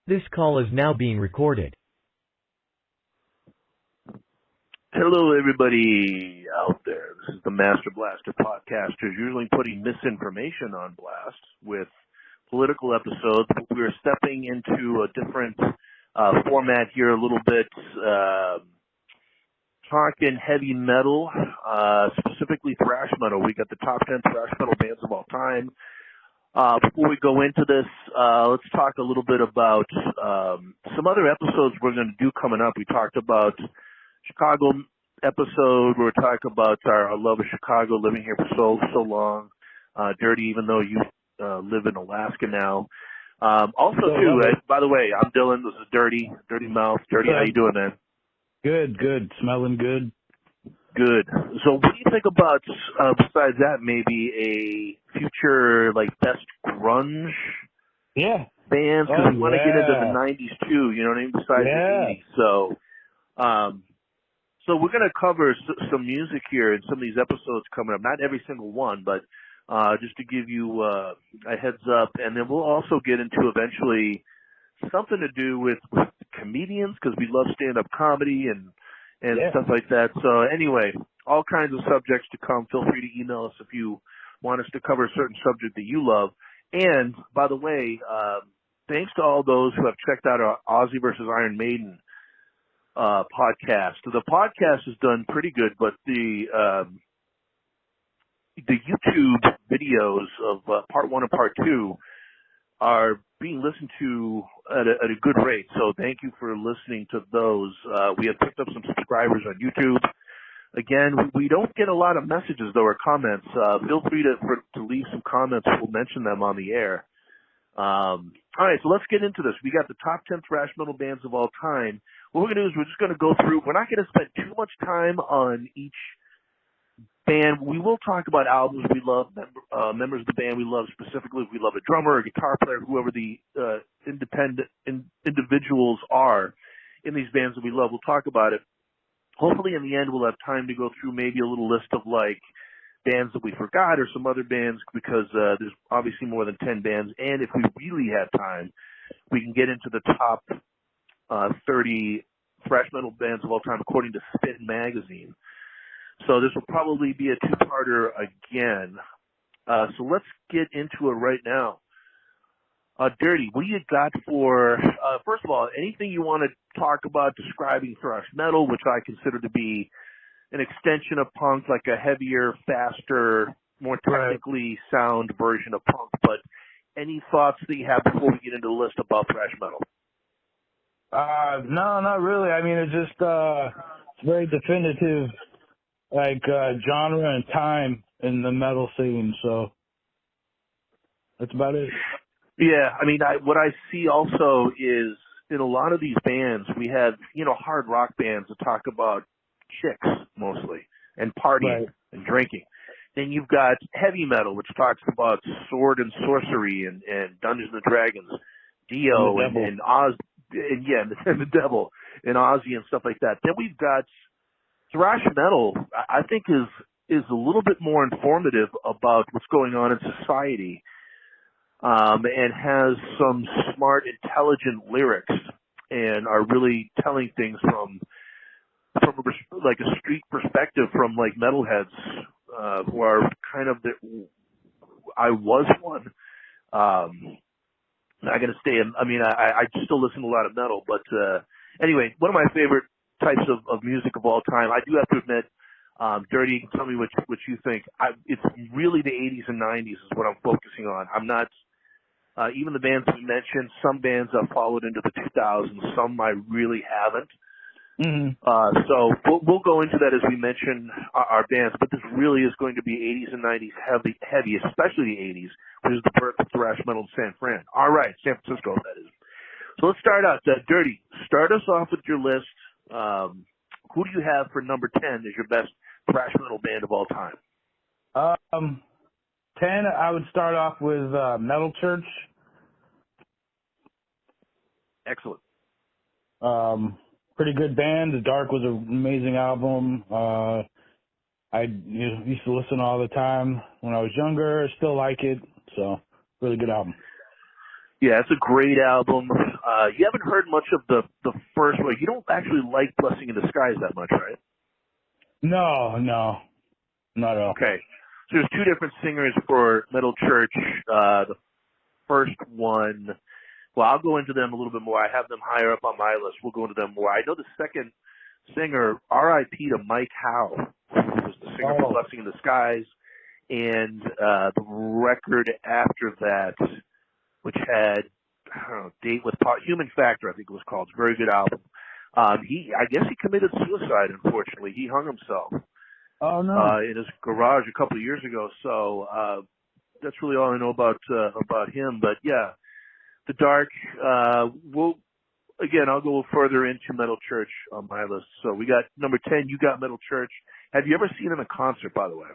This call is now being recorded. Hello, everybody out there. This is the Master Blaster podcasters, usually putting misinformation on blast with political episodes. But we are stepping into a different format here a little bit, talking heavy metal, specifically thrash metal. We got the top 10 thrash metal bands of all time. Before we go into this, let's talk a little bit about some other episodes we're going to do coming up. We talked about Chicago episode. We're talking about our love of Chicago, living here for so long. Dirty, even though you live in Alaska now. Also, too, by the way, I'm Dylan. This is Dirty Mouth. Dirty, how you doing, man? Good. Smelling good. Good. So what do you think about, besides that, maybe a future, best grunge bands? Because we want to get into the 90s, too, you know what I mean, besides the 80s. So we're going to cover some music here in some of these episodes coming up. Not every single one, but just to give you a heads up. And then we'll also get into eventually something to do with comedians, because we love stand-up comedy and stuff like that. So anyway, all kinds of subjects to come. Feel free to email us if you want us to cover a certain subject that you love. And by the way, thanks to all those who have checked out our Ozzy versus Iron Maiden podcast. The podcast has done pretty good, but the YouTube videos of part 1 and part 2 are being listened to at a good rate. So thank you for listening to those. We have picked up some subscribers on YouTube. Again, we don't get a lot of messages, though, or comments. Feel free to leave some comments. We'll mention them on the air. All right, so let's get into this. We got the top 10 thrash metal bands of all time. What we're going to do is we're just going to go through. We're not going to spend too much time on each band. We will talk about albums we love, members of the band we love specifically. If we love a drummer, a guitar player, whoever the individuals are in these bands that we love, we'll talk about it. Hopefully in the end we'll have time to go through maybe a little list of bands that we forgot or some other bands, because there's obviously more than 10 bands. And if we really have time, we can get into the top 30 thrash metal bands of all time according to Spin Magazine. So this will probably be a two-parter again. So let's get into it right now. Dirty, what do you got for, first of all, anything you want to talk about describing thrash metal, which I consider to be an extension of punk, like a heavier, faster, more technically sound version of punk. But any thoughts that you have before we get into the list about thrash metal? No, not really. I mean, it's just it's very definitive, genre and time in the metal scene. So that's about it. Yeah, I mean, what I see also is in a lot of these bands, we have, hard rock bands that talk about chicks mostly and partying and drinking. Then you've got heavy metal, which talks about sword and sorcery and Dungeons and Dragons, Dio and Oz, and the devil and Ozzy and stuff like that. Then we've got thrash metal. I think is a little bit more informative about what's going on in society. And has some smart, intelligent lyrics, and are really telling things from a street perspective, from metalheads who are kind of I was one. Not gonna stay in. I mean, I still listen to a lot of metal, but anyway, one of my favorite types of music of all time. I do have to admit, Dirty, you can tell me what you think. It's really the 80s and 90s is what I'm focusing on. I'm not. Even the bands we mentioned, some bands I've followed into the 2000s, some I really haven't. Mm-hmm. So we'll go into that as we mention our bands, but this really is going to be 80s and 90s heavy, especially the 80s, which is the birth of thrash metal in San Fran. All right, San Francisco, that is. So let's start out. Dirty, start us off with your list. Who do you have for number 10 as your best thrash metal band of all time? 10, I would start off with Metal Church. Excellent. Pretty good band. The Dark was an amazing album. I used to listen all the time when I was younger. Still like it. So, really good album. Yeah, it's a great album. You haven't heard much of the first one. You don't actually like Blessing in Disguise that much, right? No, not at all. Okay. So there's two different singers for Metal Church. The first one, well, I'll go into them a little bit more. I have them higher up on my list. We'll go into them more. I know the second singer, R.I.P. to Mike Howe, who was the singer for Blessing in Disguise, and the record after that, which had, I don't know, Date with Human Factor, I think it was called. It's a very good album. I guess he committed suicide, unfortunately. He hung himself. Oh, no. In his garage a couple of years ago. So that's really all I know about him. But yeah, The Dark. I'll go further into Metal Church on my list. So we got number 10. You got Metal Church. Have you ever seen him in concert, by the way?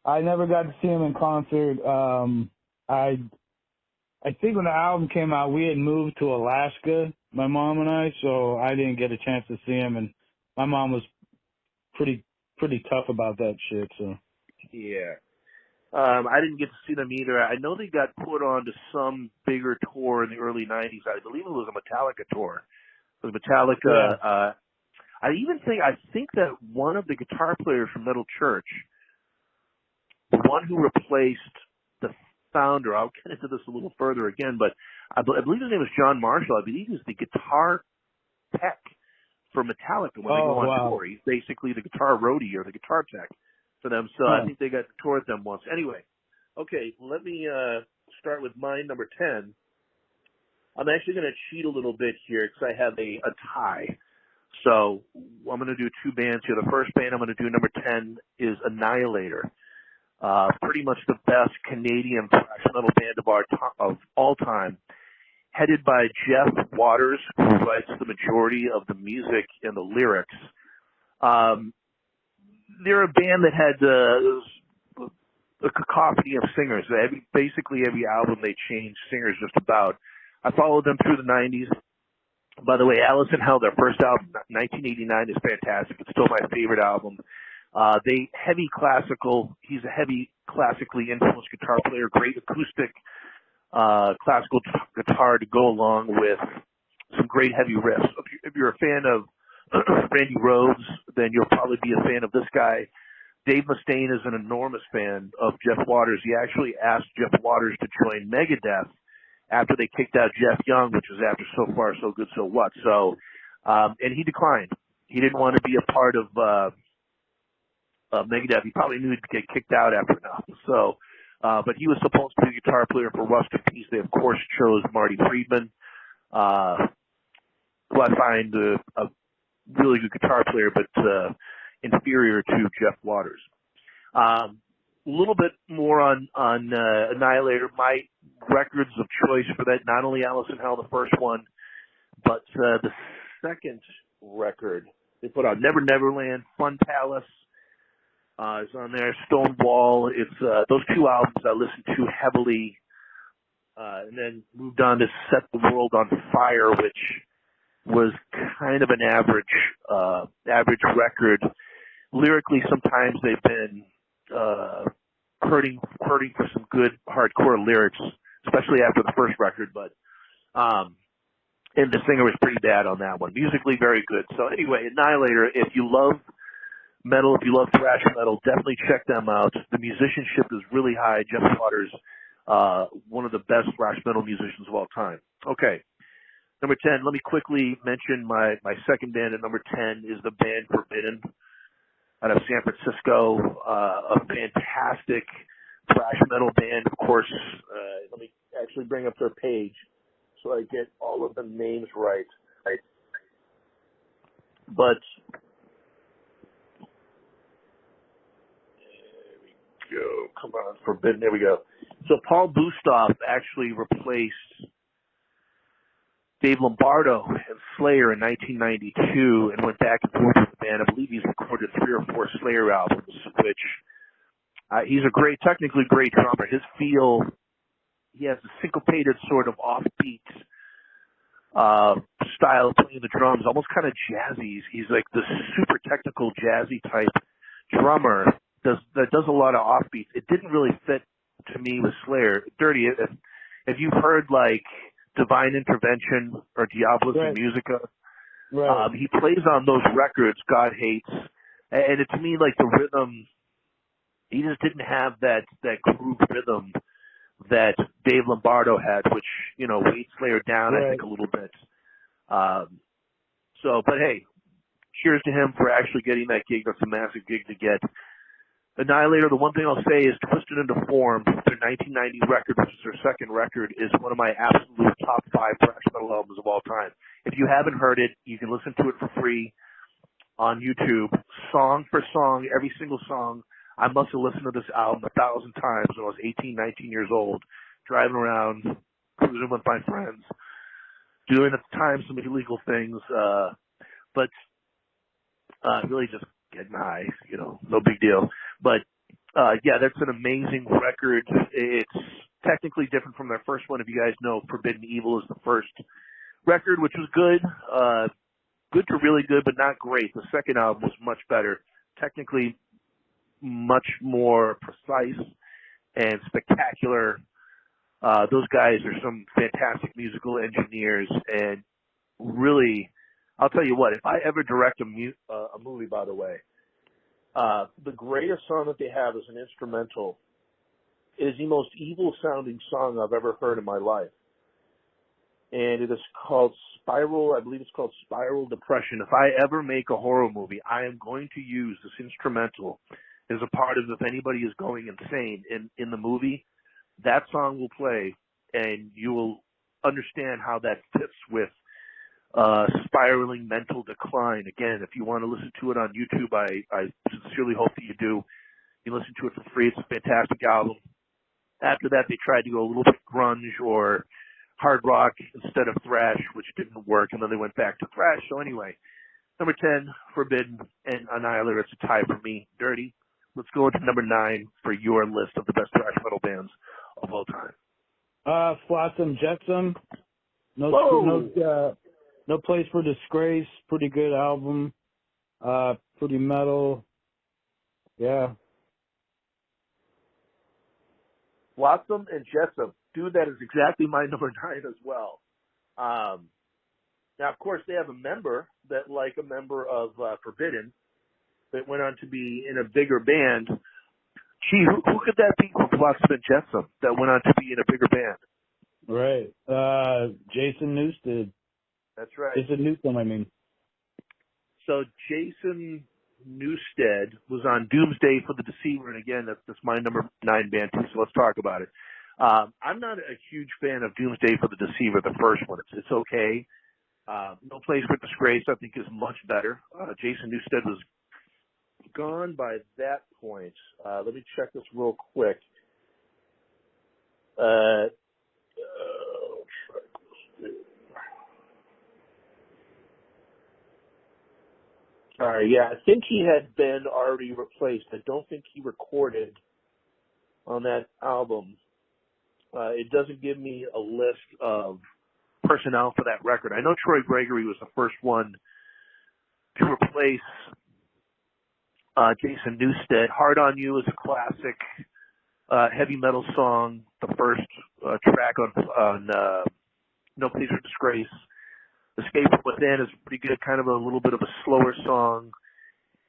I never got to see him in concert. I think when the album came out, we had moved to Alaska, my mom and I, so I didn't get a chance to see him. And my mom was pretty tough about that shit. So yeah, I didn't get to see them either. I know they got put on to some bigger tour in the early '90s. I believe it was a Metallica tour. It was Metallica. Yeah. I think that one of the guitar players from Metal Church, the one who replaced the founder, I'll get into this a little further again, but I believe his name is John Marshall. I believe he's the guitar tech for Metallica when they go on tour. He's basically the guitar roadie or the guitar tech for them. So I think they got to tour with them once. Anyway, okay, let me start with my number 10. I'm actually going to cheat a little bit here because I have a tie. So I'm going to do two bands here. The first band I'm going to do, number 10, is Annihilator. Pretty much the best Canadian thrash metal band of all time, headed by Jeff Waters, who writes the majority of the music and the lyrics. They're a band that had a cacophony of singers. Basically every album they changed singers just about. I followed them through the 90s. By the way, Alice in Hell, their first album, 1989, is fantastic. It's still my favorite album. Heavy classical. He's a heavy classically influenced guitar player, great acoustic classical guitar to go along with some great heavy riffs. If you're a fan of Randy Rhoads, then you'll probably be a fan of this guy. Dave Mustaine is an enormous fan of Jeff Waters. He actually asked Jeff Waters to join Megadeth after they kicked out Jeff Young, which was after So Far, So Good, So What. So, and he declined. He didn't want to be a part of Megadeth. He probably knew he'd get kicked out after enough. So, but he was supposed to be the guitar player for Rust in Peace. They, of course, chose Marty Friedman, who I find a really good guitar player, but inferior to Jeff Waters. A little bit more on Annihilator. My records of choice for that, not only Alice in Hell, the first one, but the second record they put out, Never Neverland, Fun Palace, is on there, Stonewall. It's those two albums I listened to heavily, and then moved on to Set the World on Fire, which was kind of an average record. Lyrically, sometimes they've been hurting for some good hardcore lyrics, especially after the first record, but and the singer was pretty bad on that one. Musically, very good. So anyway, Annihilator, if you love metal, if you love thrash metal, definitely check them out. The musicianship is really high. Jeff Waters, one of the best thrash metal musicians of all time. Okay. Number 10, let me quickly mention my second band at number 10 is the band Forbidden out of San Francisco, a fantastic thrash metal band. Of course, let me actually bring up their page so I get all of the names right. But there we go. Come on, Forbidden. There we go. So Paul Bustoff actually replaced Dave Lombardo and Slayer in 1992 and went back and forth with the band. I believe he's recorded 3 or 4 Slayer albums, which he's a technically great drummer. His feel, he has a syncopated sort of offbeat style of playing the drums, almost kind of jazzy. He's like the super technical jazzy type drummer that does a lot of offbeats. It didn't really fit to me with Slayer. Dirty, if you've heard like Divine Intervention or Diabolus in Musica, he plays on those records God Hates. And to me, like the rhythm, he just didn't have that groove rhythm that Dave Lombardo had, which, you know, weights Slayer down, I think, a little bit. But hey, cheers to him for actually getting that gig. That's a massive gig to get. Annihilator, the one thing I'll say is Twisted into Form, their 1990 record, which is their second record, is one of my absolute top 5 thrash metal albums of all time. If you haven't heard it, you can listen to it for free on YouTube, song for song, every single song. I must have listened to this album 1,000 times when I was 18, 19 years old, driving around, cruising with my friends, doing at the time some illegal things, but really just getting high, you know, no big deal. But yeah, that's an amazing record. It's technically different from their first one. If you guys know, Forbidden Evil is the first record, which was good. Good to really good, but not great. The second album was much better. Technically much more precise and spectacular. Those guys are some fantastic musical engineers, and really, I'll tell you what, if I ever direct a movie, by the way, the greatest song that they have as an instrumental is the most evil-sounding song I've ever heard in my life. And it is called Spiral, I believe it's called Spiral Depression. If I ever make a horror movie, I am going to use this instrumental as a part of, if anybody is going insane in the movie, that song will play, and you will understand how that fits with spiraling mental decline. Again, if you want to listen to it on YouTube, I sincerely hope that you do. You listen to it for free. It's a fantastic album. After that, they tried to go a little bit grunge or hard rock instead of thrash, which didn't work, and then they went back to thrash. So anyway, number 10, Forbidden, and Annihilator. It's a tie for me. Dirty. Let's go into number 9 for your list of the best thrash metal bands of all time. Flotsam Jetsam. No Place for Disgrace. Pretty good album. Pretty metal. Yeah. Flotsam and Jetsam. Dude, that is exactly my number 9 as well. Now, of course, they have a member that, like a member of Forbidden, that went on to be in a bigger band. Gee, who could that be from Flotsam and Jetsam that went on to be in a bigger band? Right. Jason Newsted. That's right. Jason Newsted, I mean. So Jason Newsted was on Doomsday for the Deceiver, and again, that's my number 9 band too, so let's talk about it. I'm not a huge fan of Doomsday for the Deceiver, the first one. It's okay. No Place for Disgrace, I think, is much better. Jason Newsted was gone by that point. Let me check this real quick. Yeah, I think he had been already replaced. I don't think he recorded on that album. It doesn't give me a list of personnel for that record. I know Troy Gregory was the first one to replace Jason Newsted. Hard on You is a classic heavy metal song. The first track on No Place for Disgrace. Escape from Within is pretty good, kind of a little bit of a slower song.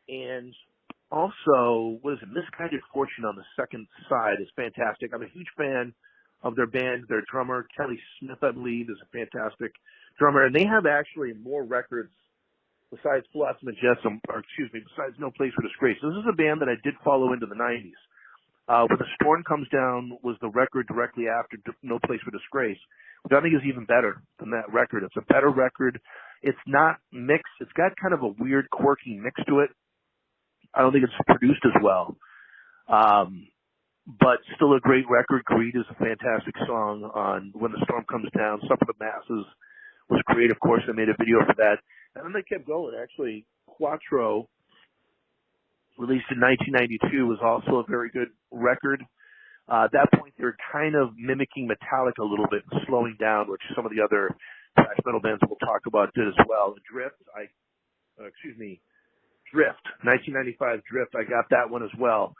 And also, what is it, Misguided Fortune on the second side is fantastic. I'm a huge fan of their band. Their drummer, Kelly Smith, I believe, is a fantastic drummer. And they have actually more records besides Flotsam and Jetsam, besides No Place for Disgrace. This is a band that I did follow into the 90s. When the Storm Comes Down was the record directly after No Place for Disgrace, which I think is even better than that record. It's a better record. It's not mixed. It's got kind of a weird, quirky mix to it. I don't think it's produced as well. But still a great record. Greed is a fantastic song on When the Storm Comes Down. Suffer the Masses was great. Of course, they made a video for that. And then they kept going. Actually, Quattro, released in 1992, was also a very good record. At that point, they were kind of mimicking Metallica a little bit, slowing down, which some of the other thrash metal bands we'll talk about did as well. Drift, 1995 Drift, I got that one as well,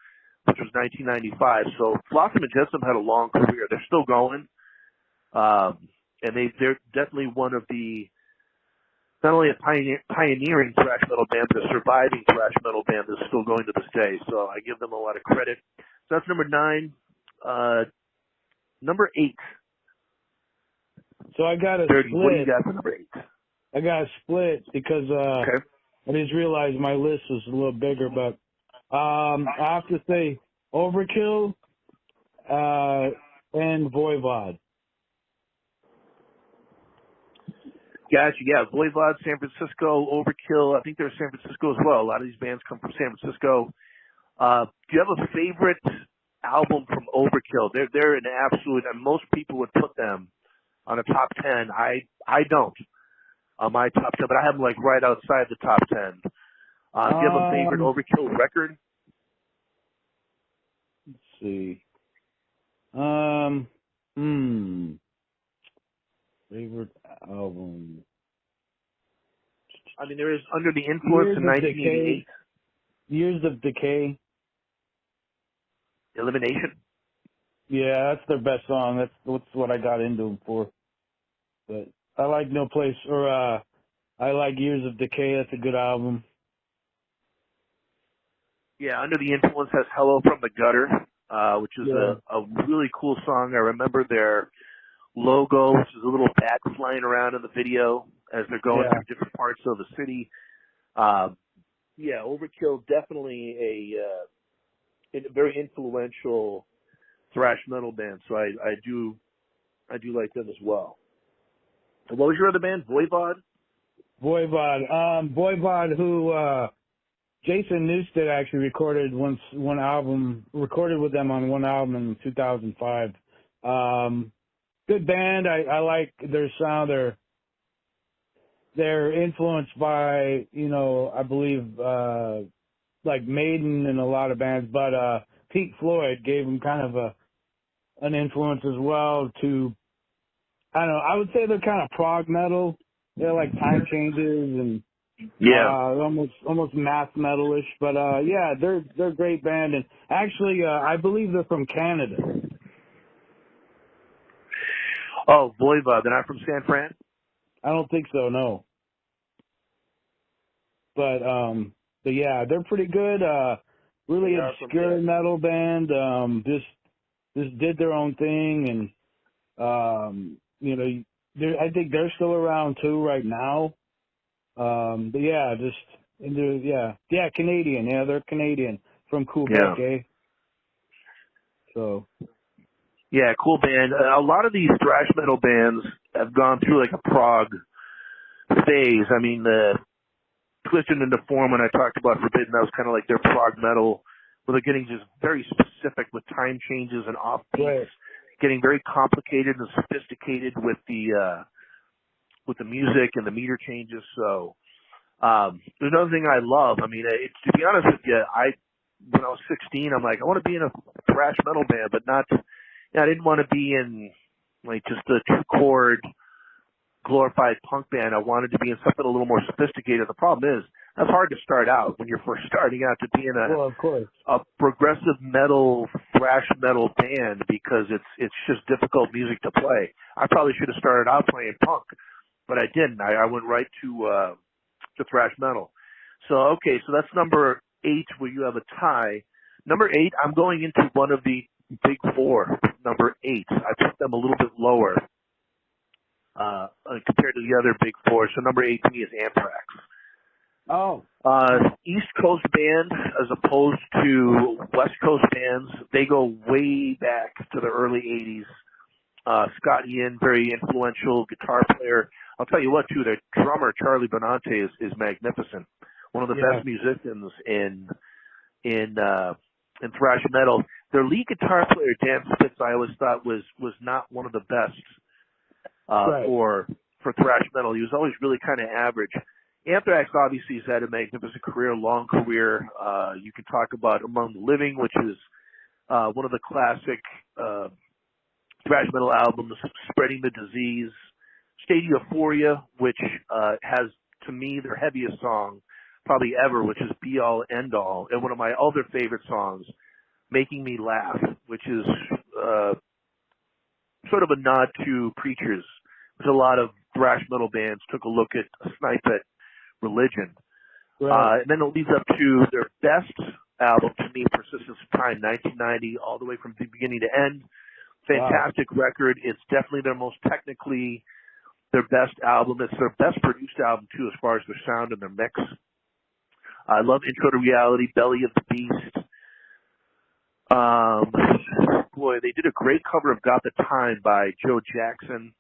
which was 1995. So Flotsam and Jetsam had a long career. They're still going. And they're definitely one of the, not only a pioneering thrash metal band, but a surviving thrash metal band that's still going to this day. So I give them a lot of credit. So that's number 9. Number 8. So I got a Dirty, split. what do you got for number 8? I got a split because Okay. I just realized my list was a little bigger, but I have to say Overkill and Voivod. Gotcha. Yeah, Voivod, San Francisco, Overkill. I think they're San Francisco as well. A lot of these bands come from San Francisco. Do you have a favorite album from Overkill? They're an absolute, and most people would put them on a top 10. I don't on my top 10, but I have them like right outside the top 10. Do you have a favorite Overkill record? Let's see. Favorite album. I mean, there is Under the Influence in 1988. Years of Decay. Elimination. Yeah, that's their best song. That's what I got into them for. But I like No Place, or I like Years of Decay. That's a good album. Yeah, Under the Influence has Hello from the Gutter, which is a really cool song. I remember their logo, which is a little bat flying around in the video as they're going through different parts of the city. Yeah, Overkill, definitely a very influential thrash metal band. So I do like them as well. And what was your other band? Voivod? Voivod. Voivod, who Jason Newsted actually recorded recorded with them on one album in 2005. Good band. I like their sound. They're influenced by, I believe, like Maiden and a lot of bands, but Pink Floyd gave them kind of an influence as well to, I don't know, I would say they're kind of prog metal. They're like Time Changes and almost math metalish, but they're a great band, and actually I believe they're from Canada. Oh, Voivod, they're not from San Fran? I don't think so, no. But yeah, they're pretty good. Really obscure metal band. Just did their own thing, and I think they're still around too right now. But yeah, Canadian. Yeah, they're Canadian from Quebec, eh? So. Yeah, cool band. A lot of these thrash metal bands have gone through like a prog phase. I mean, the Twisted into Form, when I talked about Forbidden, that was kind of like their prog metal, where they're getting just very specific with time changes and offbeats, getting very complicated and sophisticated with the music and the meter changes. So there's another thing I love. I mean, to be honest with you, when I was 16, I'm like, I want to be in a thrash metal band, but not. I didn't want to be in like just a 2-chord glorified punk band. I wanted to be in something a little more sophisticated. The problem is that's hard to start out when you're first starting out to be in a progressive metal, thrash metal band, because it's just difficult music to play. I probably should have started out playing punk, but I didn't. I went right to thrash metal. So that's number 8, where you have a tie. Number 8, I'm going into one of the big 4. Number 8, I put them a little bit lower compared to the other big 4. So number 8 to me is Anthrax. Oh. East Coast band as opposed to West Coast bands. They go way back to the early 80s. Scott Ian, very influential guitar player. I'll tell you what, too, their drummer, Charlie Benante, is magnificent. One of the best musicians in thrash metal. Their lead guitar player, Dan Spitz, I always thought was not one of the best for thrash metal. He was always really kind of average. Anthrax obviously has had a magnificent career, long career. You can talk about Among the Living, which is one of the classic thrash metal albums, Spreading the Disease. Stadia Euphoria, which has, to me, their heaviest song probably ever, which is Be All End All, and one of my other favorite songs, Making Me Laugh, which is sort of a nod to Preachers, which a lot of thrash metal bands took a look at a snipe at Religion. Right. And then it leads up to their best album, to me, Persistence of Time, 1990, all the way from the beginning to end. Fantastic record. It's definitely their most technically, their best album. It's their best produced album, too, as far as their sound and their mix. I love Intro to Reality, Belly of the Beast. Boy, they did a great cover of Got the Time by Joe Jackson.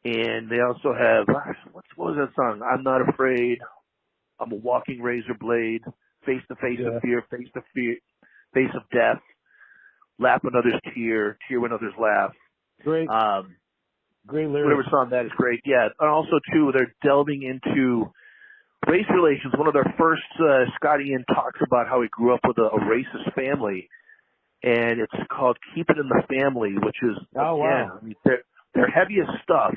And they also have, what was that song? I'm Not Afraid. I'm a Walking Razor Blade. Face to Face of Fear. Face to Fear. Face of Death. Laugh when others tear. Tear when others laugh. Great. Great lyrics. Whatever song that is great. Yeah. And also, too, they're delving into race relations. One of their first, Scotty Ian talks about how he grew up with a racist family. And it's called Keep It in the Family, which is, I mean, their heaviest stuff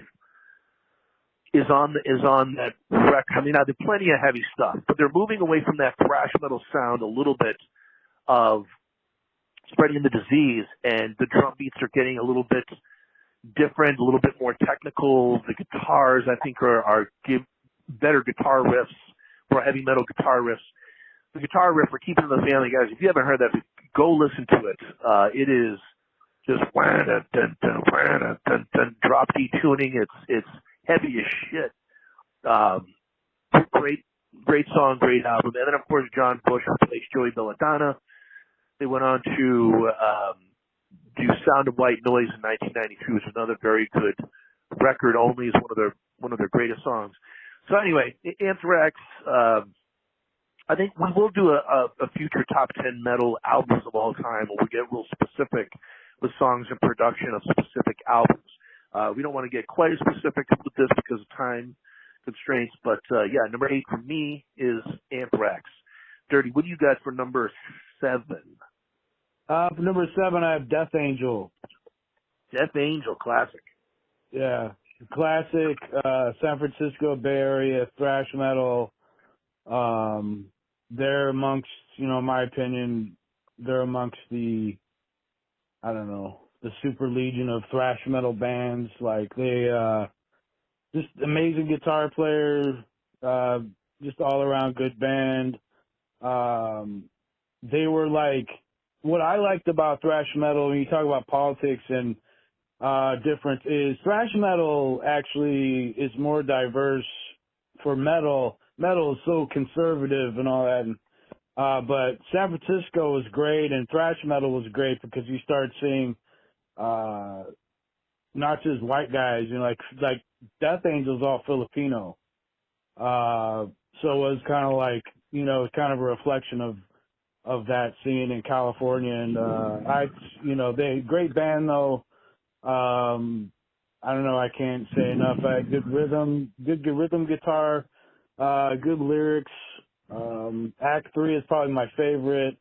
is on that record. I mean, there's plenty of heavy stuff, but they're moving away from that thrash metal sound a little bit of spreading the disease, and the drum beats are getting a little bit different, a little bit more technical. The guitars, I think, give better guitar riffs, more heavy metal guitar riffs. The guitar riff for Keeping It in the Family, guys, if you haven't heard that, go listen to it. It is just drop D tuning. It's heavy as shit. Great song, great album. And then, of course, John Bush replaced Joey Belladonna. They went on to do Sound of White Noise in 1992, which is another very good record. Only is one of their greatest songs. So anyway, Anthrax. I think we will do a future top 10 metal albums of all time, where we get real specific with songs and production of specific albums. We don't want to get quite as specific with this because of time constraints, but yeah, number 8 for me is Anthrax. Dirty, what do you got for number 7? For number 7, I have Death Angel. Death Angel, classic. Yeah, classic. San Francisco Bay Area thrash metal. They're amongst, in my opinion, they're amongst the, I don't know, the super legion of thrash metal bands. Like, they, just amazing guitar players, just all around good band. They were like, what I liked about thrash metal, when you talk about politics and difference, is thrash metal actually is more diverse for metal. Metal is so conservative and all that. But San Francisco was great, and thrash metal was great because you start seeing not just white guys, like Death Angel's all Filipino. So it was kind of like, kind of a reflection of that scene in California. And they great band though. I don't know, I can't say enough. Good rhythm guitar, good lyrics. Act 3 is probably my favorite.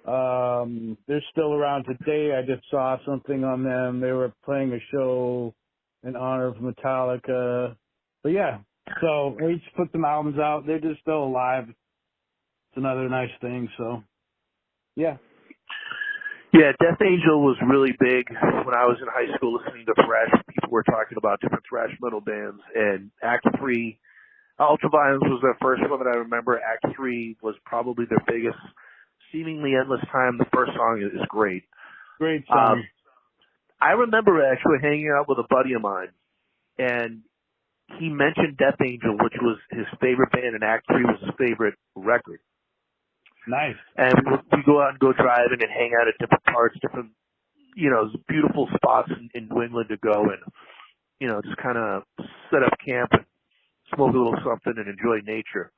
They're still around today. I just saw something on them. They were playing a show in honor of Metallica. But yeah, so they each put some albums out. They're just still alive. It's another nice thing. So yeah. Yeah, Death Angel was really big when I was in high school listening to thrash. People were talking about different thrash metal bands, and Act 3, Ultraviolence was their first one that I remember. Act 3 was probably their biggest. Seemingly Endless Time, the first song is great. Great song. I remember actually hanging out with a buddy of mine, and he mentioned Death Angel, which was his favorite band, and Act 3 was his favorite record. Nice. And we go out and go driving and hang out at different parts, different, beautiful spots in New England to go and, just kind of set up camp and smoke a little something and enjoy nature.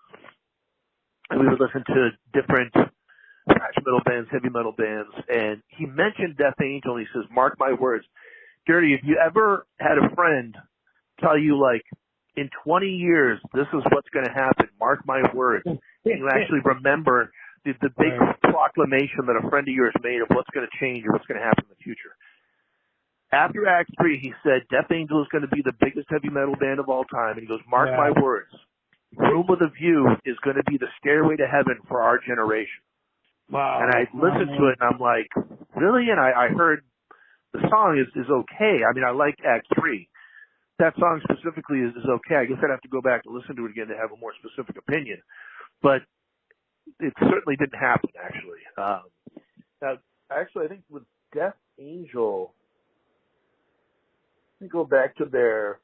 And we would listen to different thrash metal bands, heavy metal bands, and he mentioned Death Angel, and he says, mark my words, Dirty, if you ever had a friend tell you, like, in 20 years, this is what's going to happen, mark my words, and you actually remember the big proclamation that a friend of yours made of what's going to change or what's going to happen in the future. After Act 3, he said, Death Angel is going to be the biggest heavy metal band of all time, and he goes, mark my words, Room with a View is going to be the stairway to heaven for our generation. Wow. And I listened to it, and I'm like, really? And I heard the song is okay. I mean, I like Act 3. That song specifically is okay. I guess I'd have to go back and listen to it again to have a more specific opinion. But it certainly didn't happen, actually. Now, actually, I think with Death Angel, let me go back to their...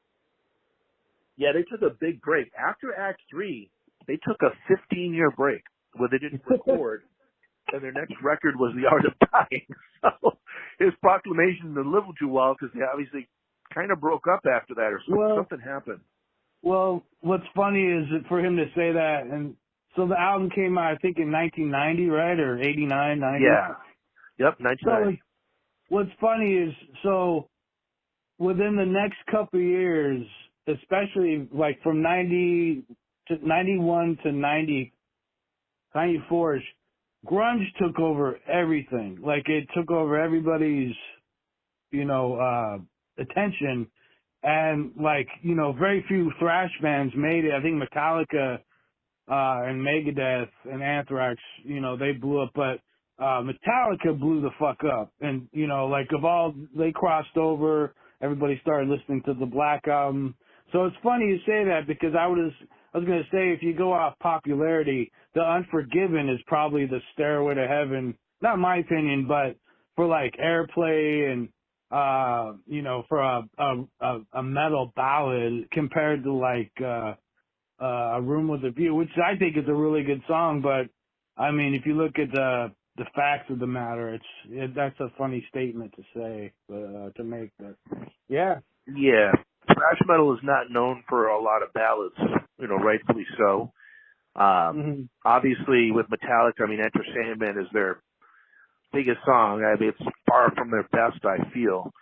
Yeah, they took a big break. After Act 3, they took a 15-year break where they didn't record, and their next record was The Art of Dying. So his proclamation didn't live too well because they obviously kind of broke up after that or something happened. Well, what's funny is that for him to say that, and so the album came out, I think, in 1990, right, or 89, 90? Yeah. Yep, 1990. So what's funny is, so within the next couple of years, especially like from 90 to 91 to 90, 94ish, grunge took over everything. Like it took over everybody's, attention. And like, very few thrash bands made it. I think Metallica, and Megadeth and Anthrax, they blew up, but, Metallica blew the fuck up. And, they crossed over, everybody started listening to the Black Album. So it's funny you say that because I was going to say if you go off popularity, The Unforgiven is probably the Stairway to Heaven. Not my opinion, but for like airplay and for a metal ballad compared to like A Room with a View, which I think is a really good song. But I mean, if you look at the facts of the matter, that's a funny statement to say to make. But yeah. Thrash metal is not known for a lot of ballads, rightfully so. Obviously, with Metallica, I mean, Enter Sandman is their biggest song. I mean, it's far from their best, I feel.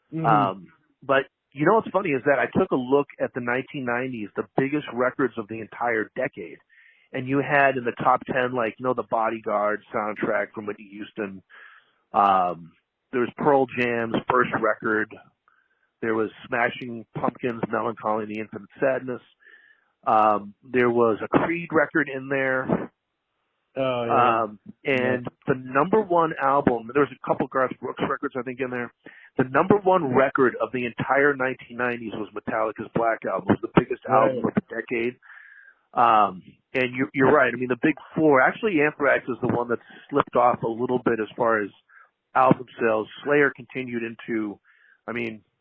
But what's funny is that I took a look at the 1990s, the biggest records of the entire decade, and you had in the top 10, like, the Bodyguard soundtrack from Whitney Houston. There was Pearl Jam's first record. There was Smashing Pumpkins' Melancholy and the Infinite Sadness. There was a Creed record in there. Oh, yeah. And the number one album, there was a couple Garth Brooks records, I think, in there. The number one record of the entire 1990s was Metallica's Black Album. It was the biggest album of the decade. And you're right. I mean, the big four, actually Anthrax is the one that slipped off a little bit as far as album sales. Slayer continued into,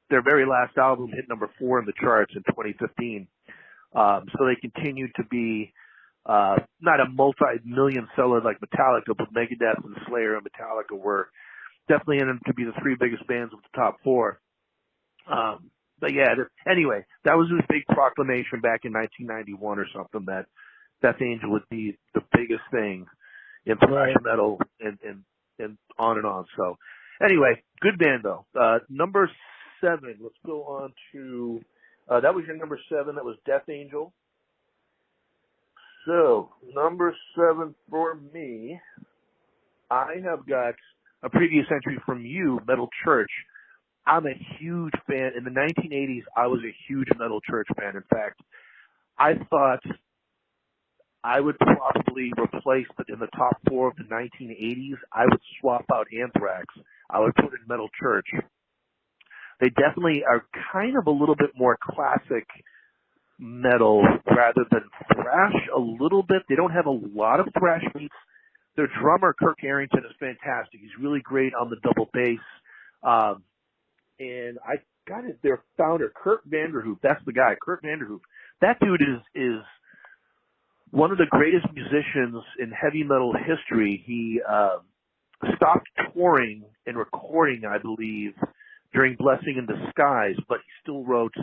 their very last album hit number 4 in the charts in 2015. So they continued to be not a multi-million seller like Metallica, but Megadeth and Slayer and Metallica were definitely ended up to be the 3 biggest bands of the top 4. But yeah, anyway, that was his big proclamation back in 1991 or something that Death Angel would be the biggest thing in thrash metal and on and on. So anyway, good band though. Number 7, let's go on to, that was your number 7, that was Death Angel. So, number 7 for me, I have got a previous entry from you, Metal Church. I'm a huge fan. In the 1980s, I was a huge Metal Church fan. In fact, I thought I would probably replace in the top 4 of the 1980s. I would swap out Anthrax. I would put in Metal Church. They definitely are kind of a little bit more classic metal rather than thrash a little bit. They don't have a lot of thrash beats. Their drummer, Kirk Arrington, is fantastic. He's really great on the double bass. And I got it, their founder, Kurt Vanderhoof. That's the guy, Kurt Vanderhoof. That dude is one of the greatest musicians in heavy metal history. He stopped touring and recording, I believe, during Blessing in Disguise, but he still wrote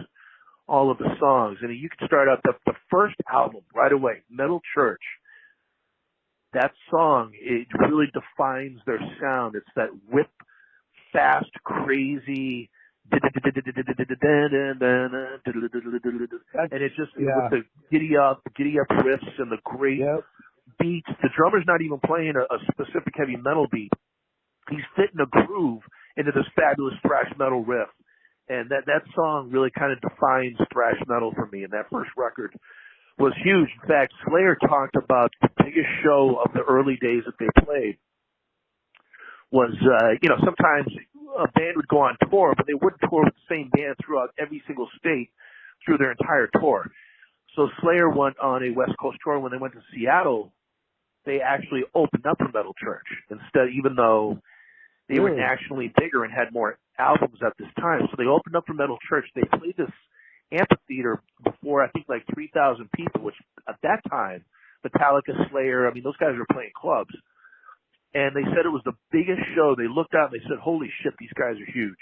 all of the songs. And you can start out the first album right away, Metal Church. That song, it really defines their sound. It's that whip, fast, crazy, and it's just with the giddy up riffs and the great beats. The drummer's not even playing a specific heavy metal beat. He's fitting a groove into this fabulous thrash metal riff. And that song really kind of defines thrash metal for me. And that first record was huge. In fact, Slayer talked about the biggest show of the early days that they played was, sometimes a band would go on tour, but they wouldn't tour with the same band throughout every single state through their entire tour. So Slayer went on a West Coast tour. When they went to Seattle, they actually opened up for Metal Church instead, even though they were nationally bigger and had more albums at this time. So they opened up for Metal Church. They played this amphitheater before, I think, like 3,000 people, which at that time, Metallica, Slayer, I mean, those guys were playing clubs. And they said it was the biggest show. They looked out and they said, holy shit, these guys are huge.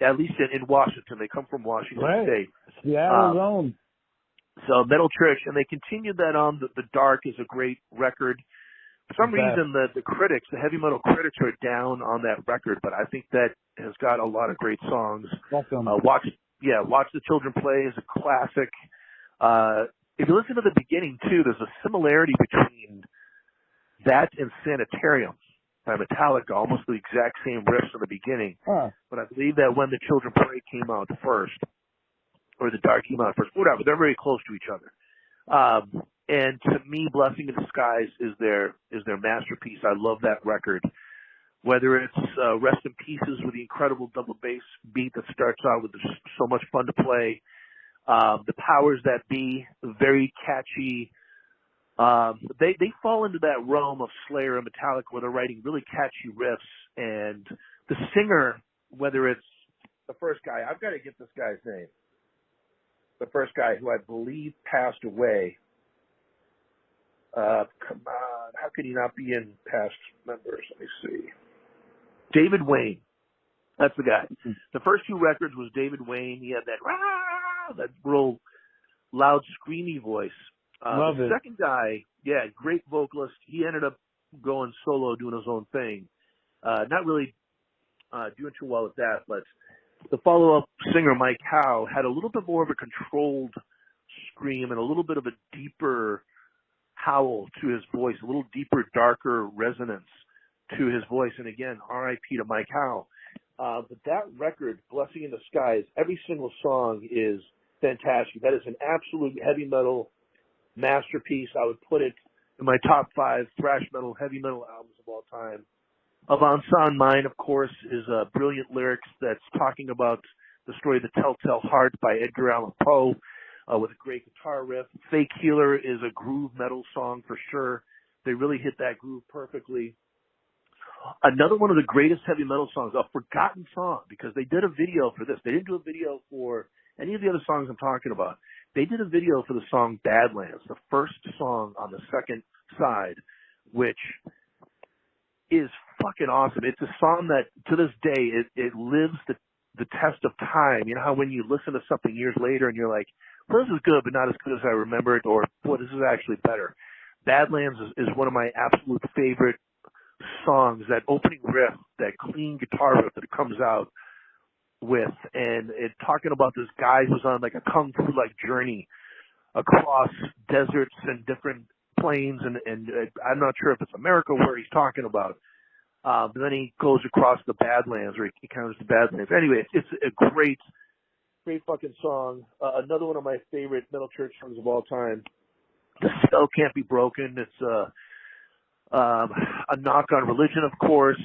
At least in Washington. They come from Washington State. Seattle's own. So Metal Church, and they continued that on. The Dark is a great record. For some reason, the critics, the heavy metal critics, are down on that record, but I think that has got a lot of great songs. Watch the Children Play is a classic. If you listen to the beginning too, there's a similarity between that and Sanitarium by Metallica, almost the exact same riffs in the beginning. But I believe that when the Children Play came out first, or the Dark came out first, whatever, they're very close to each other. And to me, Blessing in Disguise is their masterpiece. I love that record. Whether it's Rest in Pieces with the incredible double bass beat that starts out with so much fun to play. The Powers That Be, very catchy. They fall into that realm of Slayer and Metallica where they're writing really catchy riffs. And the singer, whether it's the first guy, I've got to get this guy's name. The first guy who I believe passed away. Come on, how could he not be in past members? Let me see. David Wayne. That's the guy. The first two records was David Wayne. He had that real loud, screamy voice. Love the it. second guy, great vocalist. He ended up going solo, doing his own thing. Not really doing too well with that, but the follow-up singer, Mike Howe, had a little bit more of a controlled scream and a little bit of a deeper howl to his voice, a little deeper, darker resonance to his voice. And again, R.I.P. to Mike Howe. But that record, Blessing in Disguise, every single song is fantastic. That is an absolute heavy metal masterpiece. I would put it in my top 5 thrash metal, heavy metal albums of all time. Avant Sans Mine, of course, is brilliant lyrics that's talking about the story of the Telltale Heart by Edgar Allan Poe with a great guitar riff. Fake Healer is a groove metal song for sure. They really hit that groove perfectly. Another one of the greatest heavy metal songs, a forgotten song, because they did a video for this. They didn't do a video for any of the other songs I'm talking about. They did a video for the song Badlands, the first song on the second side, which is fucking awesome. It's a song that, to this day, it lives the test of time. You know how when you listen to something years later and you're like, well, this is good, but not as good as I remember it, or, boy, this is actually better. Badlands is one of my absolute favorite songs, that opening riff, that clean guitar riff that it comes out with, and it talking about this guy who's on like a kung fu like journey across deserts and different plains, and I'm not sure if it's America where he's talking about, but then he goes across the Badlands, or he encounters the Badlands. Anyway, it's a great fucking song. Another one of my favorite Metal Church songs of all time, The Spell Can't Be Broken. It's a knock on religion, of course.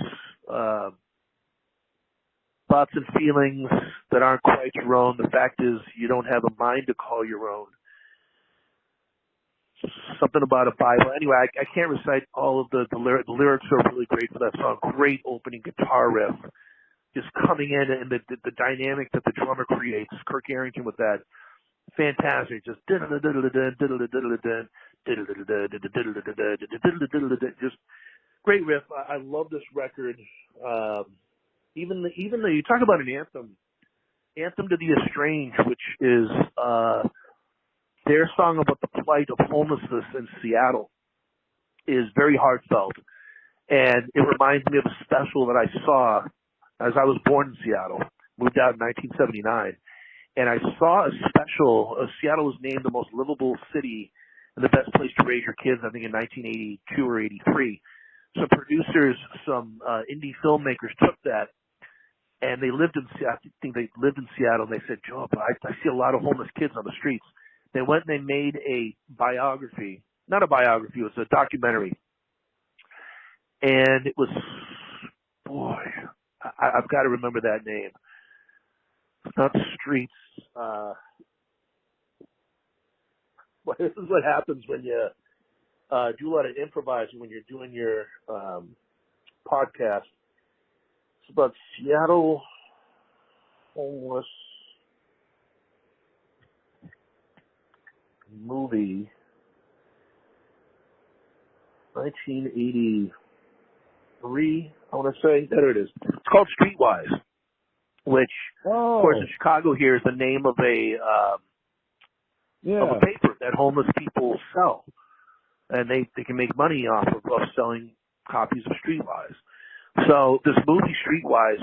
Thoughts and feelings that aren't quite your own. The fact is, you don't have a mind to call your own. Something about a Bible. Anyway, I can't recite all of the lyrics. The lyrics are really great for that song. Great opening guitar riff, just coming in, and the dynamic that the drummer creates. Kirk Arrington with that, fantastic. Just just great riff. I love this record. Even the you talk about an anthem to the estranged, which is their song about the plight of homelessness in Seattle, is very heartfelt, and it reminds me of a special that I saw as I was born in Seattle. Moved out in 1979, and I saw a special. Seattle was named the most livable city and the best place to raise your kids, I think, in 1982 or 83. Some producers, some indie filmmakers took that, and they lived in Seattle. I think they lived in Seattle, and they said, Joe, I see a lot of homeless kids on the streets. They went and they made a biography. Not a biography, it was a documentary. And it was, boy, I've got to remember that name. It's not the Streets. This is what happens when you do a lot of improvising when you're doing your podcast. It's about Seattle homeless movie, 1983, I want to say. There it is. It's called Streetwise, which, of course, in Chicago here is the name of a paper that homeless people sell. And they can make money off of selling copies of Streetwise. So this movie Streetwise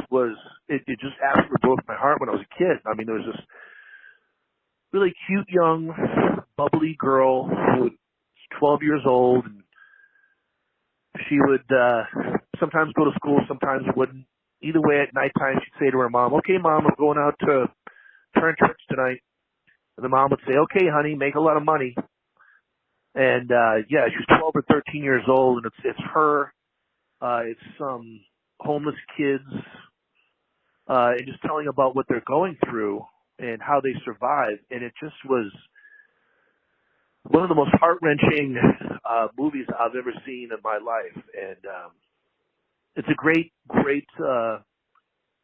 it just absolutely broke my heart when I was a kid. I mean, there was this really cute, young, bubbly girl who was 12 years old, and she would sometimes go to school, sometimes wouldn't. Either way, at nighttime, she'd say to her mom, "Okay, Mom, I'm going out to turn tricks tonight." And the mom would say, "Okay, honey, make a lot of money." And she was 12 or 13 years old, and it's her, it's some homeless kids, and just telling about what they're going through and how they survive. And it just was one of the most heart-wrenching movies I've ever seen in my life. And it's a great,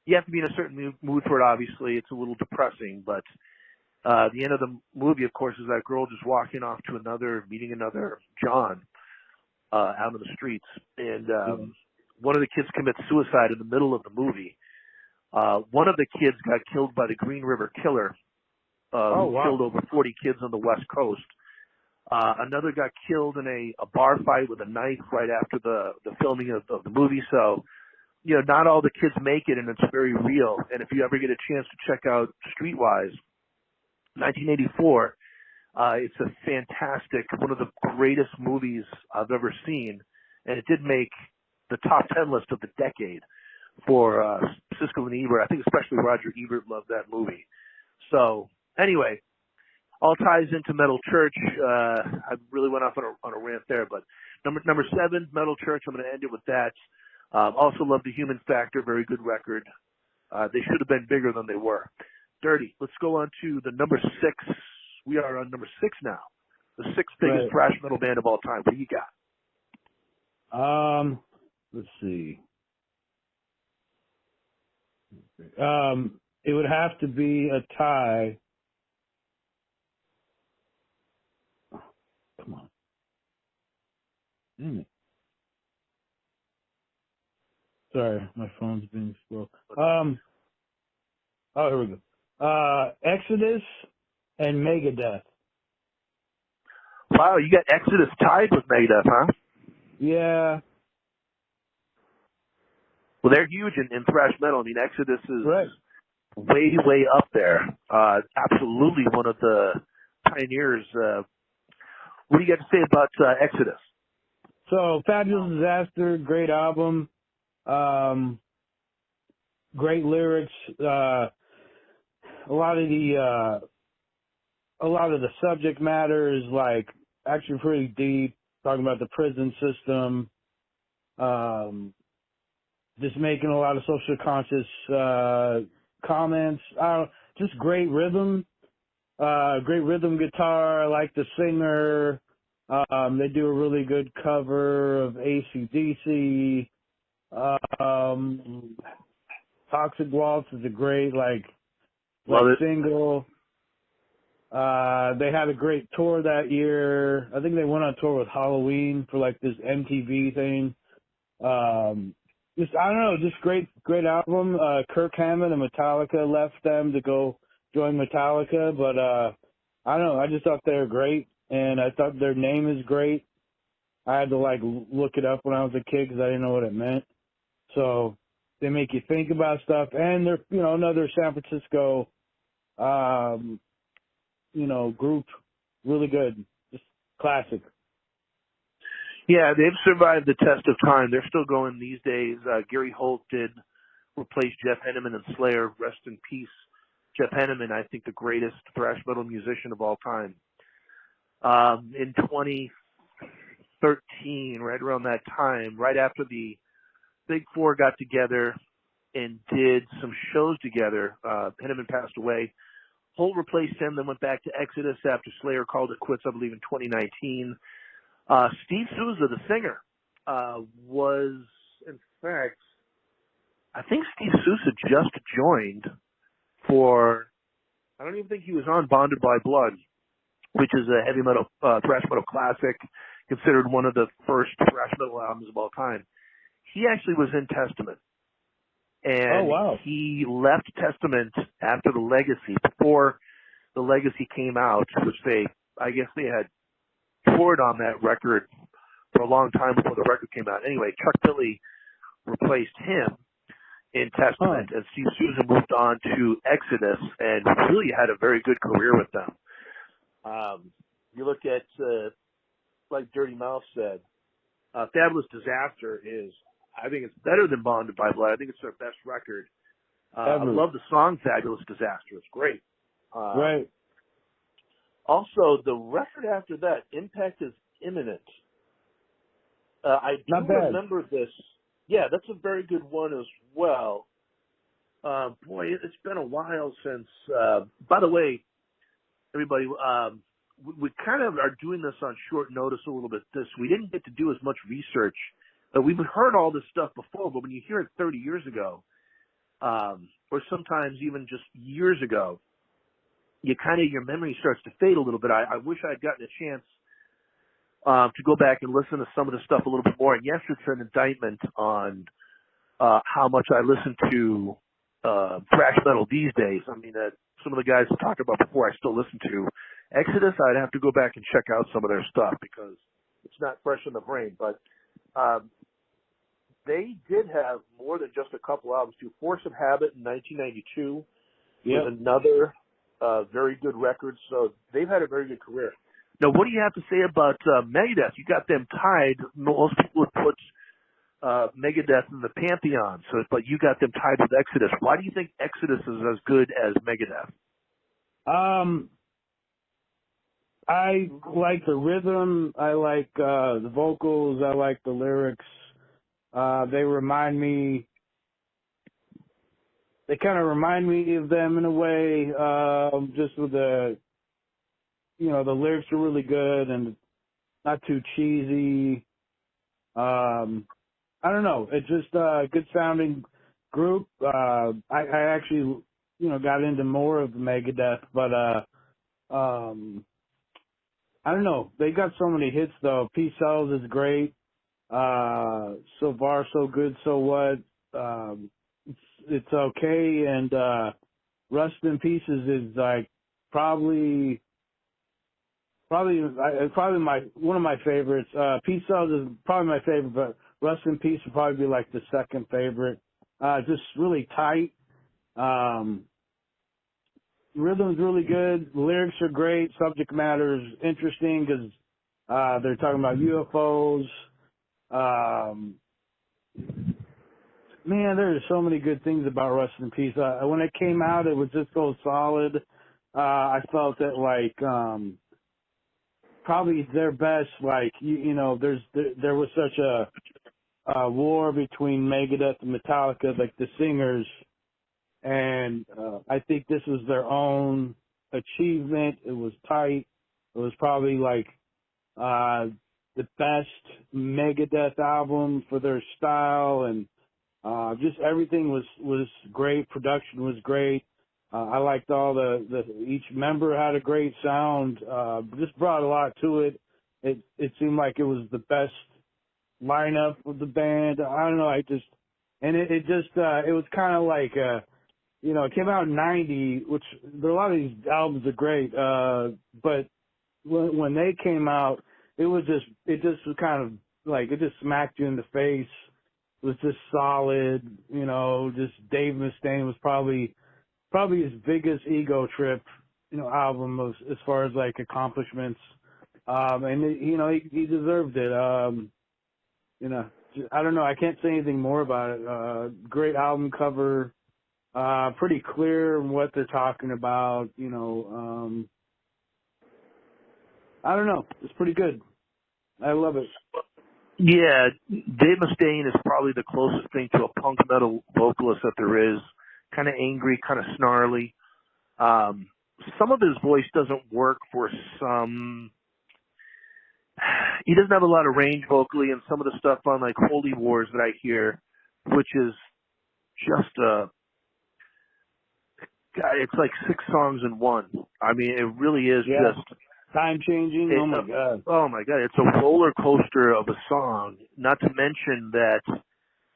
you have to be in a certain mood for it, obviously. It's a little depressing, but the end of the movie, of course, is that girl just walking off to meeting another John out in the streets. And one of the kids commits suicide in the middle of the movie. One of the kids got killed by the Green River Killer, who killed over 40 kids on the West Coast. Another got killed in a bar fight with a knife right after the filming of the movie. So, not all the kids make it, and it's very real. And if you ever get a chance to check out Streetwise, 1984, it's a fantastic, one of the greatest movies I've ever seen. And it did make the top 10 list of the decade for Siskel and Ebert. I think especially Roger Ebert loved that movie. So anyway, all ties into Metal Church. I really went off on a rant there, but number 7, Metal Church. I'm going to end it with that. Also love The Human Factor. Very good record. They should have been bigger than they were. Dirty. Let's go on to the number 6. We are on number 6 now. The 6th biggest thrash metal band of all time. What do you got? Let's see. It would have to be a tie. Oh, come on. Damn it. Sorry, my phone's being slow. Here we go. Exodus and Megadeth. Wow, you got Exodus tied with Megadeth, huh? Yeah. Well, they're huge in thrash metal. I mean, Exodus is way, way up there. Absolutely one of the pioneers. What do you got to say about Exodus? So, Fabulous Disaster, great album. Great lyrics. A lot of the subject matter is like actually pretty deep. Talking about the prison system. Just making a lot of social conscious comments. Just great rhythm. Great rhythm guitar. I like the singer. They do a really good cover of AC/DC. Toxic Waltz is a great single. They had a great tour that year. I think they went on tour with Halloween for this MTV thing. Just great album. Kirk Hammett and Metallica left them to go join Metallica, but I don't know. I just thought they were great, and I thought their name is great. I had to look it up when I was a kid because I didn't know what it meant. So they make you think about stuff, and they're another San Francisco group, really good, just classic. Yeah, they've survived the test of time. They're still going these days. Gary Holt did replace Jeff Henneman in Slayer. Rest in peace, Jeff Henneman. I think the greatest thrash metal musician of all time. In 2013, right around that time, right after the Big Four got together, and did some shows together. Henneman passed away. Holt replaced him, then went back to Exodus after Slayer called it quits, I believe, in 2019. Steve Souza, the singer, was, in fact, I think Steve Souza just joined for, I don't even think he was on Bonded by Blood, which is a heavy metal, thrash metal classic, considered one of the first thrash metal albums of all time. He actually was in Testament. And he left Testament after the Legacy, before the Legacy came out, which I guess they had toured on that record for a long time before the record came out. Anyway, Chuck Billy replaced him in Testament, and Steve Souza moved on to Exodus and really had a very good career with them. You look at, like Dirty Mouth said, Fabulous Disaster is, I think it's better than Bonded by Blood. I think it's their best record. I love the song Fabulous Disaster. It's great. Right. Also, the record after that, Impact is Imminent. I do remember this. Yeah, that's a very good one as well. Boy, it's been a while since, by the way, everybody, we kind of are doing this on short notice a little bit. We didn't get to do as much research. We've heard all this stuff before, but when you hear it 30 years ago, or sometimes even just years ago, your memory starts to fade a little bit. I wish I'd gotten a chance to go back and listen to some of the stuff a little bit more. And yes, it's an indictment on how much I listen to thrash metal these days. I mean, some of the guys I talked about before I still listen to. Exodus, I'd have to go back and check out some of their stuff because it's not fresh in the brain. But they did have more than just a couple albums too. Force of Habit in 1992 was another very good record. So they've had a very good career. Now, what do you have to say about Megadeth? You got them tied. Most people would put Megadeth in the Pantheon, but you got them tied with Exodus. Why do you think Exodus is as good as Megadeth? I like the rhythm. I like the vocals. I like the lyrics. They kind of remind me of them in a way, just with the lyrics are really good and not too cheesy. I don't know. It's just a good sounding group. I actually, got into more of Megadeth, but, I don't know. They got so many hits though. Peace Sells is great. So Far, So Good, So What. It's okay. And, Rust in Pieces is like probably one of my favorites. Peace Sells is probably my favorite, but Rust in Peace would probably be like the second favorite. Just really tight. Rhythm's really good. Lyrics are great. Subject matter is interesting because they're talking about UFOs. Man, there's so many good things about Rust in Peace. When it came out, it was just so solid. I felt that probably their best. There was such a war between Megadeth and Metallica, like the singers, and I think this was their own achievement. It was tight. It was probably the best Megadeth album for their style, and just everything was great. Production was great. I liked all each member had a great sound. Just brought a lot to it. It seemed like it was the best lineup of the band. I don't know. It was kind of like, it came out in 90, which a lot of these albums are great. But when they came out, it just was kind of like, it just smacked you in the face. It was just solid, just Dave Mustaine was probably his biggest ego trip, album as far as like accomplishments. And he deserved it. I don't know. I can't say anything more about it. Great album cover. Pretty clear in what they're talking about. I don't know. It's pretty good. I love it. Yeah, Dave Mustaine is probably the closest thing to a punk metal vocalist that there is. Kind of angry, kind of snarly. Some of his voice doesn't work for some. He doesn't have a lot of range vocally, and some of the stuff on like Holy Wars that I hear, which is just it's like 6 songs in one. I mean, it really is just time changing. Oh my god! Oh my god! It's a roller coaster of a song. Not to mention that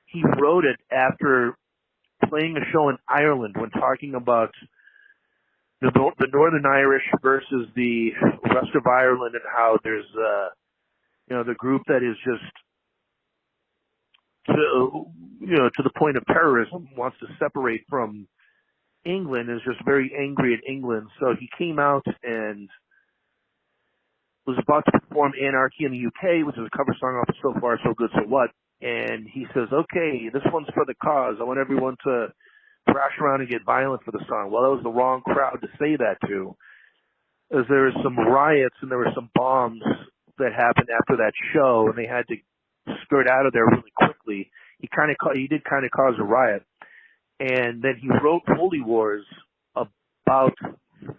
he wrote it after playing a show in Ireland when talking about the Northern Irish versus the rest of Ireland and how there's the group that is just to the point of terrorism, wants to separate from England, is just very angry at England. So he came out and was about to perform Anarchy in the UK, which is a cover song off of So Far, So Good, So What. And he says, okay, this one's for the cause. I want everyone to thrash around and get violent for the song. Well, that was the wrong crowd to say that to. As there were some riots and there were some bombs that happened after that show, and they had to skirt out of there really quickly. He did kind of cause a riot. And then he wrote Holy Wars about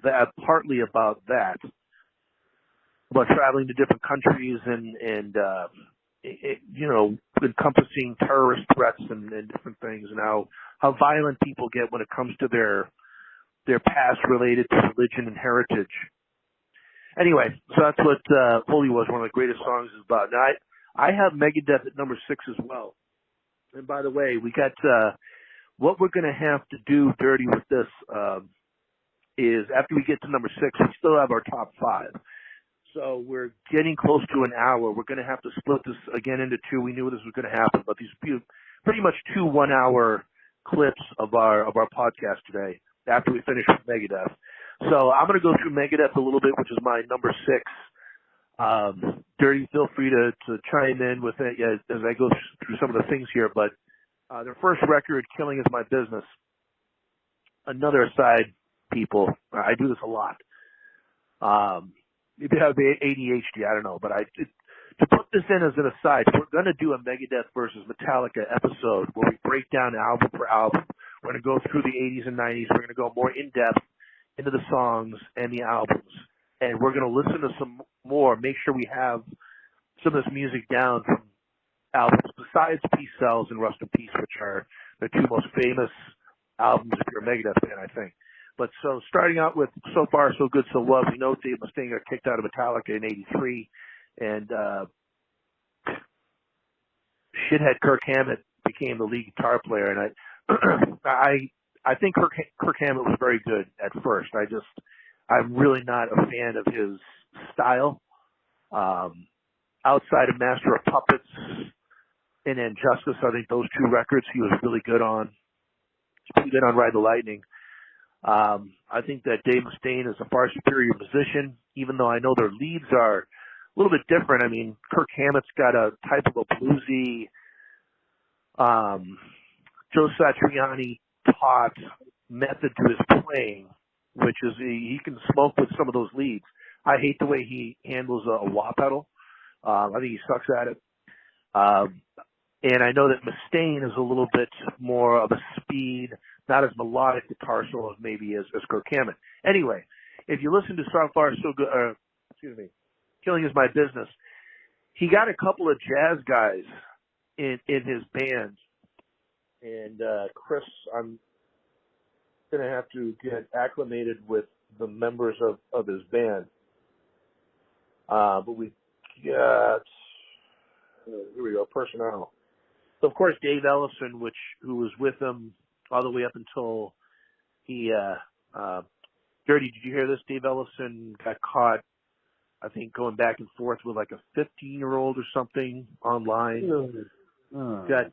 that, partly about that, about traveling to different countries and encompassing terrorist threats and different things, and how violent people get when it comes to their past related to religion and heritage. Anyway, so that's what Holy Was, one of the greatest songs, is about. Now, I have Megadeth at number 6 as well. And by the way, we got what we're going to have to do dirty with this is after we get to number 6, we still have our top 5. So we're getting close to an hour. We're going to have to split this again into 2. We knew this was going to happen, but these pretty much 2 one-hour clips of our podcast today after we finish with Megadeth. So I'm going to go through Megadeth a little bit, which is my number 6. Dirty, feel free to chime in with it as I go through some of the things here. But their first record, Killing Is My Business. Another aside, people. I do this a lot. If you have ADHD, I don't know. But to put this in as an aside, we're going to do a Megadeth versus Metallica episode where we break down album for album. We're going to go through the 80s and 90s. We're going to go more in-depth into the songs and the albums. And we're going to listen to some more, make sure we have some of this music down from albums besides Peace Sells and Rust in Peace, which are the 2 most famous albums if you're a Megadeth fan, I think. But so starting out with So Far, So Good, So What, we know Dave Mustaine got kicked out of Metallica in '83, and shithead Kirk Hammett became the lead guitar player, and I think Kirk Hammett was very good at first. I'm really not a fan of his style. Outside of Master of Puppets and Injustice, I think those 2 records he was really good on. He's pretty good on Ride the Lightning. I think that Dave Mustaine is a far superior musician, even though I know their leads are a little bit different. I mean, Kirk Hammett's got a type of a bluesy, Joe Satriani taught method to his playing, which is he can smoke with some of those leads. I hate the way he handles a wah pedal. I think he sucks at it. And I know that Mustaine is a little bit more of a speed, not as melodic guitar solo as maybe as Kirk Hammett. Anyway, if you listen to So Far, So Good, Killing Is My Business, he got a couple of jazz guys in his band. And Chris, I'm going to have to get acclimated with the members of his band. But we got, here we go, personnel. So, of course, Dave Ellison, who was with him all the way up until he, Dirty, did you hear this? Dave Ellison got caught, I think, going back and forth with like a 15-year-old or something online. Got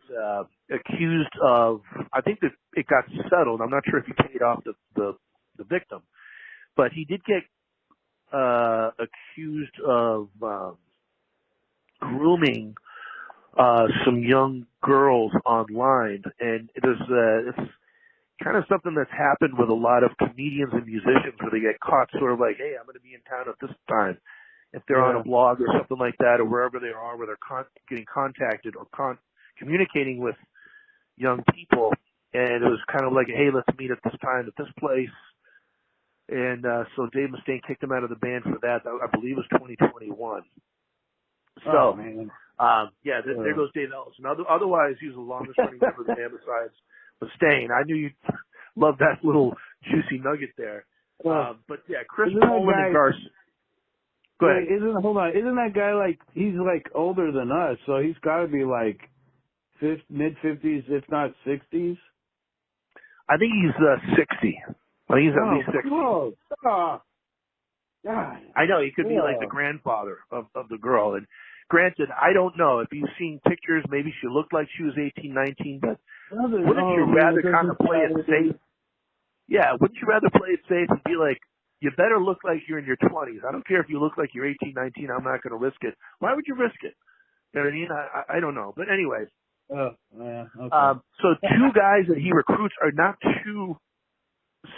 accused of, I think that it got settled. I'm not sure if he paid off the victim. But he did get accused of grooming some young girls online, and it's kind of something that's happened with a lot of comedians and musicians where they get caught sort of like, hey, I'm going to be in town at this time, if they're on a blog or something like that, or wherever they are, where they're getting contacted or communicating with young people. And it was kind of like, hey, let's meet at this time at this place. And so Dave Mustaine kicked him out of the band for that. I believe it was 2021. So, there goes Dave Ellison. Otherwise, he was the longest running member of the band besides Mustaine. I knew you'd love that little juicy nugget there. But yeah, Chris Poland and Garcia. Go ahead. Isn't that guy like, he's like older than us, so he's got to be like mid-50s, if not 60s? I think he's 60. I think he's at least 60. God. I know, he could be like the grandfather of the girl. And granted, I don't know. If you've seen pictures, maybe she looked like she was 18, 19, but wouldn't you rather kind of play it safe? Yeah, wouldn't you rather play it safe and be like, you better look like you're in your 20s. I don't care if you look like you're 18, 19, I'm not going to risk it. Why would you risk it? You know what I mean? I don't know. But anyways. Okay. So two guys that he recruits are not two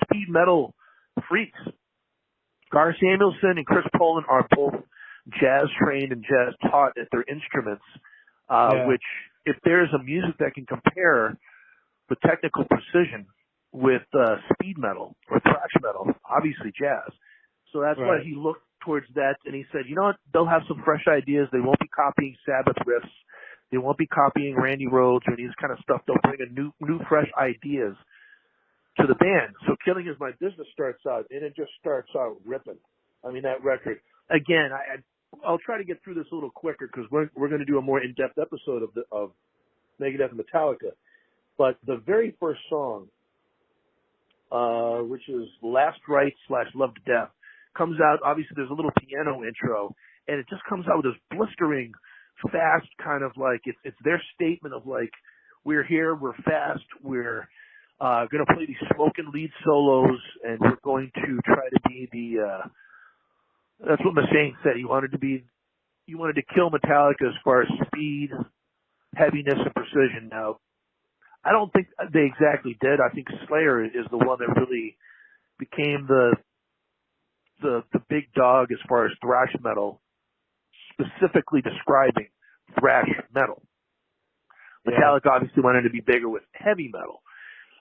speed metal freaks. Gar Samuelson and Chris Poland are both jazz trained and jazz taught at their instruments, which if there's a music that can compare the technical precision with speed metal or thrash metal, obviously jazz. So that's why he looked towards that, and he said, you know what, they'll have some fresh ideas. They won't be copying Sabbath riffs. They won't be copying Randy Rhoads or any of this kind of stuff. They'll bring in new fresh ideas to the band. So Killing Is My Business starts out, and it just starts out ripping. I mean, that record. Again, I'll try to get through this a little quicker because we're going to do a more in-depth episode of Megadeth and Metallica. But the very first song, which is Last Rites / Love to Death, comes out. Obviously, there's a little piano intro, and it just comes out with this blistering, fast kind of like, it's their statement of like, we're here, we're fast, we're going to play these smoking lead solos, and we're going to try to be that's what Mustaine said. He wanted to kill Metallica as far as speed, heaviness, and precision. Now, I don't think they exactly did. I think Slayer is the one that really became the big dog as far as thrash metal, specifically describing thrash metal. Metallica obviously wanted to be bigger with heavy metal.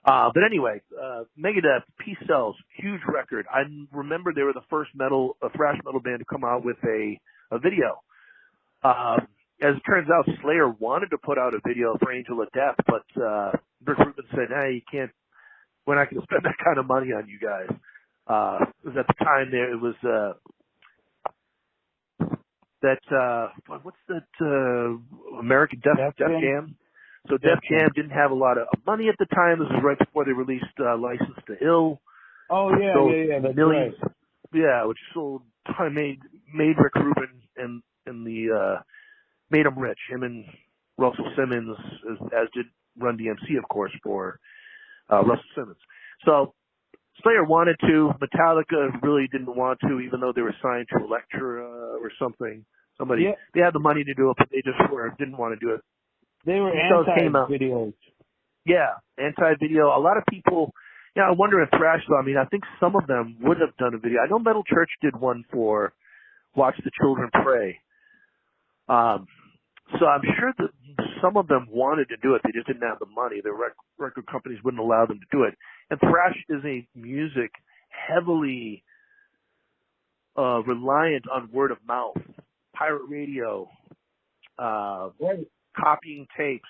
But anyway, Megadeth, Peace Sells, huge record. I remember they were the first thrash metal band to come out with a video. As it turns out, Slayer wanted to put out a video for Angel of Death, but Rick Rubin said, hey, you can't, we're not going to spend that kind of money on you guys. Because at the time there, it was what's that American Def Jam? So Def Jam didn't have a lot of money at the time. This was right before they released License to Ill. Oh, yeah, that's millions, right. Yeah, which sold, made Rick Rubin and made him rich. Him and Russell Simmons, as did Run DMC, of course, for Russell Simmons. So Slayer wanted to. Metallica really didn't want to, even though they were signed to Elektra or something. They had the money to do it, but they just didn't want to do it. They were anti-videos. Yeah, anti-video. A lot of people, I wonder if thrash, though, I mean, I think some of them would have done a video. I know Metal Church did one for Watch the Children Pray. So I'm sure that some of them wanted to do it. They just didn't have the money. The record companies wouldn't allow them to do it. And thrash is a music heavily reliant on word of mouth, pirate radio, copying tapes.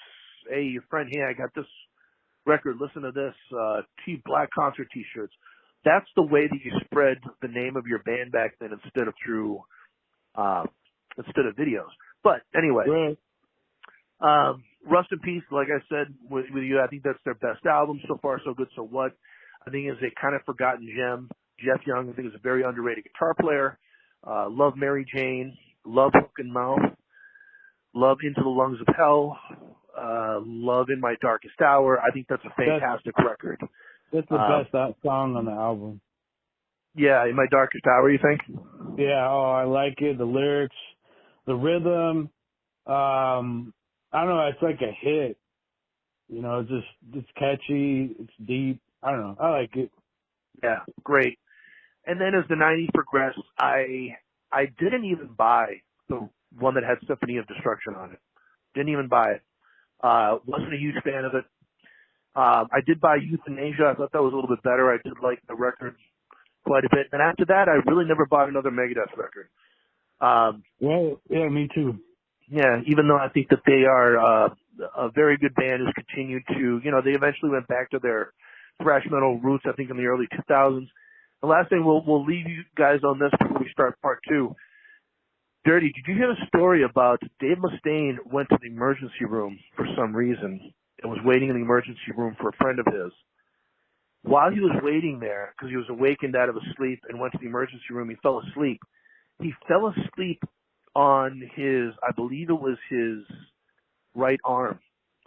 Hey, your friend, hey, I got this record. Listen to this. Black concert T-shirts. That's the way that you spread the name of your band back then, instead of through instead of videos. But anyway, Rust in Peace. Like I said with you, I think that's their best album so far. So Good, So What. I think is a kind of forgotten gem. Jeff Young, I think, is a very underrated guitar player. Love Mary Jane. Love Hook and Mouth. Love Into the Lungs of Hell. Love In My Darkest Hour. I think that's a fantastic record. That's the best song on the album. Yeah, In My Darkest Hour, you think? Yeah, I like it. The lyrics, the rhythm. I don't know, it's like a hit. It's catchy, it's deep. I don't know, I like it. Yeah, great. And then as the 90s progressed, I I didn't even buy the one that had Symphony of Destruction on it. Didn't even buy it. Wasn't a huge fan of it. I did buy Euthanasia. I thought that was a little bit better. I did like the record quite a bit. And after that, I really never bought another Megadeth record. Yeah, me too. Yeah, even though I think that they are a very good band who's continued to, they eventually went back to their thrash metal roots, I think, in the early 2000s. The last thing, we'll leave you guys on this before we start part two. Dirty, did you hear the story about Dave Mustaine went to the emergency room for some reason and was waiting in the emergency room for a friend of his? While he was waiting there, because he was awakened out of a sleep and went to the emergency room, he fell asleep. He fell asleep on his, I believe it was his right arm,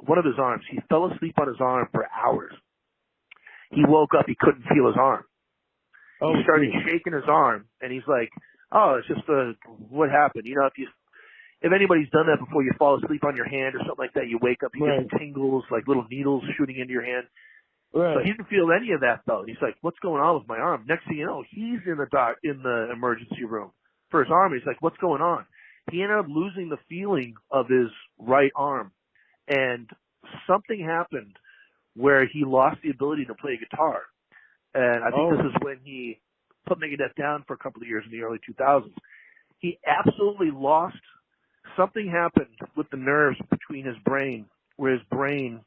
one of his arms. He fell asleep on his arm for hours. He woke up, he couldn't feel his arm. He started shaking his arm, and he's like, oh, it's just what happened. If anybody's done that before, you fall asleep on your hand or something like that, you wake up, you get tingles, like little needles shooting into your hand. Right. So he didn't feel any of that, though. He's like, what's going on with my arm? Next thing you know, he's in the emergency room for his arm. He's like, what's going on? He ended up losing the feeling of his right arm, and something happened where he lost the ability to play guitar. And I think this is when he put Megadeth down for a couple of years in the early 2000s. He absolutely lost. Something happened with the nerves between his brain, where his brain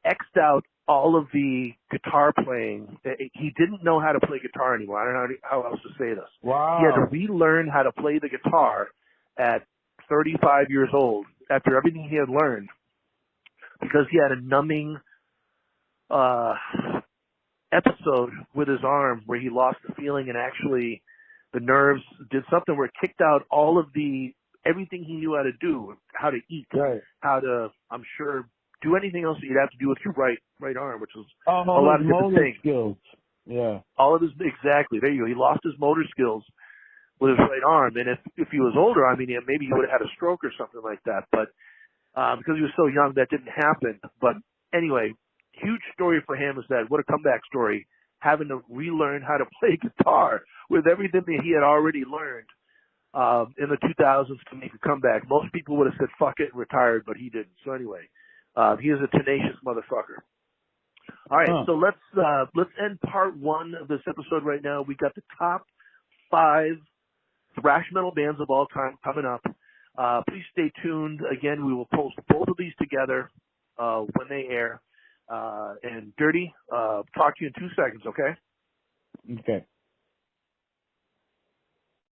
X'd out all of the guitar playing. He didn't know how to play guitar anymore. I don't know how else to say this. Wow. He had to relearn how to play the guitar at 35 years old after everything he had learned, because he had a numbing episode with his arm where he lost the feeling, and actually the nerves did something where it kicked out all of everything he knew how to do, how to eat, how to, I'm sure, do anything else that you'd have to do with your right arm, which was a lot of different things. Skills. Yeah. All of his, exactly. There you go. He lost his motor skills with his right arm, and if he was older, I mean, maybe he would have had a stroke or something like that. But because he was so young, that didn't happen. But anyway, huge story for him is that what a comeback story, having to relearn how to play guitar with everything that he had already learned in the 2000s to make a comeback. Most people would have said fuck it and retired, but he didn't. So anyway, he is a tenacious motherfucker. All right, so let's end part one of this episode right now. We got the top 5 thrash metal bands of all time coming up. Please stay tuned. Again, we will post both of these together when they air. And Dirty, talk to you in 2 seconds, okay? Okay.